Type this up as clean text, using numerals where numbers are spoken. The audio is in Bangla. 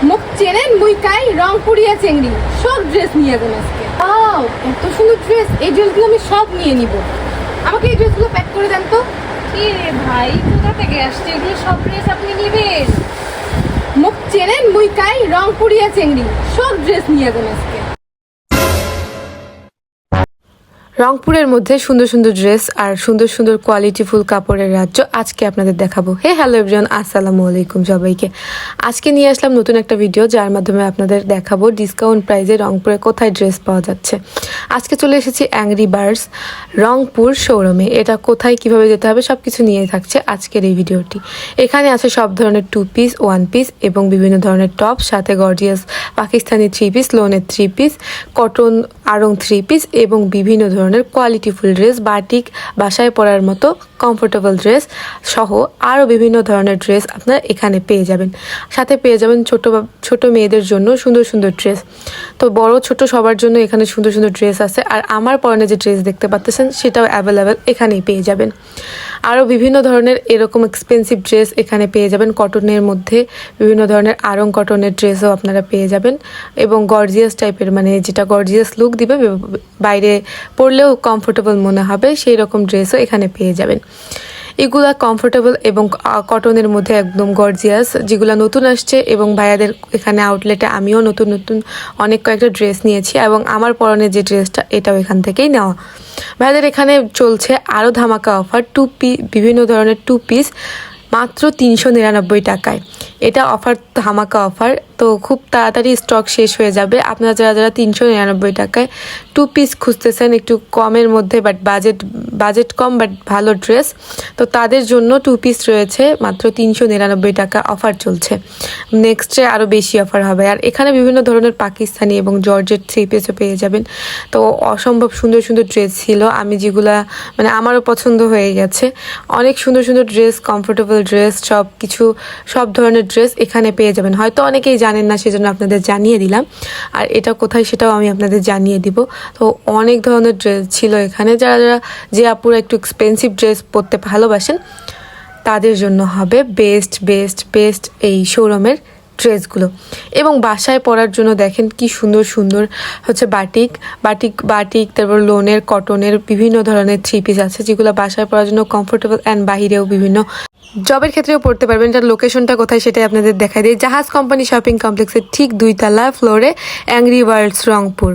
মুখ চেনেন মুইকাই রংপুরিয়া চেংড়ি সব ড্রেস নিয়ে যাবেন আজকে। ওয়াও, এত সুন্দর ড্রেস! এই ড্রেসগুলো আমি সব নিয়ে নিব। আমাকে এই ড্রেসগুলো প্যাক করে দেন তো। কি রে ভাই, কোথা থেকে আসছে এগুলো সব ড্রেস আপনি নেবেন? মুখ চেনেন মুইকাই রংপুরিয়া চেংড়ি সব ড্রেস নিয়ে যাবেন আজকে। রংপুরের মধ্যে সুন্দর সুন্দর ড্রেস আর সুন্দর সুন্দর কোয়ালিটিফুল কাপড়ের রাজ্য আজকে আপনাদের দেখাবো। হ্যালো এভরিওয়ান, আসসালামু আলাইকুম সবাইকে। আজকে নিয়ে আসলাম নতুন একটা ভিডিও যার মাধ্যমে আপনাদের দেখাবো ডিসকাউন্ট প্রাইসে রংপুরে কোথায় ড্রেস পাওয়া যাচ্ছে। আজকে চলে এসেছি অ্যাংরি বার্ডস রংপুর শোরুমে। এটা কোথায় কিভাবে যেতে হবে সব কিছু নিয়ে থাকছে আজকের এই ভিডিওটি। এখানে আছে সব ধরনের 2 পিস, 1 পিস এবং বিভিন্ন ধরনের টপ, সাথে গর্জিয়াস পাকিস্তানি 3 পিস, লোনের 3 পিস, কটন আড়ং 3 পিস এবং বিভিন্ন ধরনের কোয়ালিটিফুল ড্রেস, বাটিক, বাসায় পরার মতো কমফোর্টেবল ড্রেস সহ আরও বিভিন্ন ধরনের ড্রেস আপনারা এখানে পেয়ে যাবেন। সাথে পেয়ে যাবেন ছোট মেয়েদের জন্য সুন্দর সুন্দর ড্রেস। তো বড় ছোট সবার জন্য এখানে সুন্দর সুন্দর ড্রেস আছে। আর আমার পরনে যে ড্রেস দেখতে পাচ্ছেন সেটাও অ্যাভেলেবেল এখানেই পেয়ে যাবেন। আরও বিভিন্ন ধরনের এরকম এক্সপেন্সিভ ড্রেস এখানে পেয়ে যাবেন। কটনের মধ্যে বিভিন্ন ধরনের আড়ং কটনের ড্রেসও আপনারা পেয়ে যাবেন এবং গর্জিয়াস টাইপের, মানে যেটা গর্জিয়াস লুক দিবে, বাইরে পরলেও কমফোর্টেবল মনে হবে সেই রকম ড্রেসও এখানে পেয়ে যাবেন। এগুলা কমফোর্টেবল এবং কটনের মধ্যে একদম গর্জিয়াস, যেগুলো নতুন আসছে এবং ভাইয়াদের এখানে আউটলেটে আমিও নতুন নতুন অনেক কয়েকটা ড্রেস নিয়েছি এবং আমার পরনে যে ড্রেসটা এটাও এখান থেকেই নেওয়া। ভাইয়াদের এখানে চলছে আরও ধামাকা অফার। বিভিন্ন ধরনের 2 পিস মাত্র 399 টাকায়। এটা অফার ধামাকা অফার, তো খুব তাড়াতাড়ি স্টক শেষ হয়ে যাবে। আপনারা যারা যারা 399 টাকায় 2 পিস খুঁজতেছেন একটু কমের মধ্যে, বাট বাজেট কম বাট ভালো ড্রেস, তো তাদের জন্য 2 পিস রয়েছে মাত্র 399 টাকা অফার চলছে। নেক্সটে আরও বেশি অফার হবে। আর এখানে বিভিন্ন ধরনের পাকিস্তানি এবং জর্জেট 3 পিসও পেয়ে যাবেন। তো অসম্ভব সুন্দর সুন্দর ড্রেস ছিল, আমি যেগুলা মানে আমারও পছন্দ হয়ে গেছে। অনেক সুন্দর সুন্দর ড্রেস, কমফোর্টেবল ড্রেস, সব ধরনের ড্রেস এখানে পেয়ে যাবেন। হয়তো অনেকেই জানেন না, সেজন্য আপনাদের জানিয়ে দিলাম। আর এটা কোথায় সেটাও আমি আপনাদের জানিয়ে দিব। তো অনেক ধরনের ড্রেস ছিল এখানে। যে আপুরা একটু এক্সপেন্সিভ ড্রেস পরতে ভালোবাসেন তাদের জন্য হবে বেস্ট বেস্ট বেস্ট এই শোরুমের ড্রেসগুলো। এবং বাসায় পরার জন্য দেখেন কি সুন্দর সুন্দর হচ্ছে বাটিক, তারপর লোনের, কটনের বিভিন্ন ধরনের 3 পিস আছে যেগুলো বাসায় পরার জন্য কমফোর্টেবল অ্যান্ড বাহিরেও বিভিন্ন জবের ক্ষেত্রেও পড়তে পারবেন। যার লোকেশনটা কোথায় সেটাই আপনাদের দেখাই দিই। জাহাজ কোম্পানি শপিং কমপ্লেক্সের ঠিক 2 তলা ফ্লোরে অ্যাংরি বার্ডস রংপুর।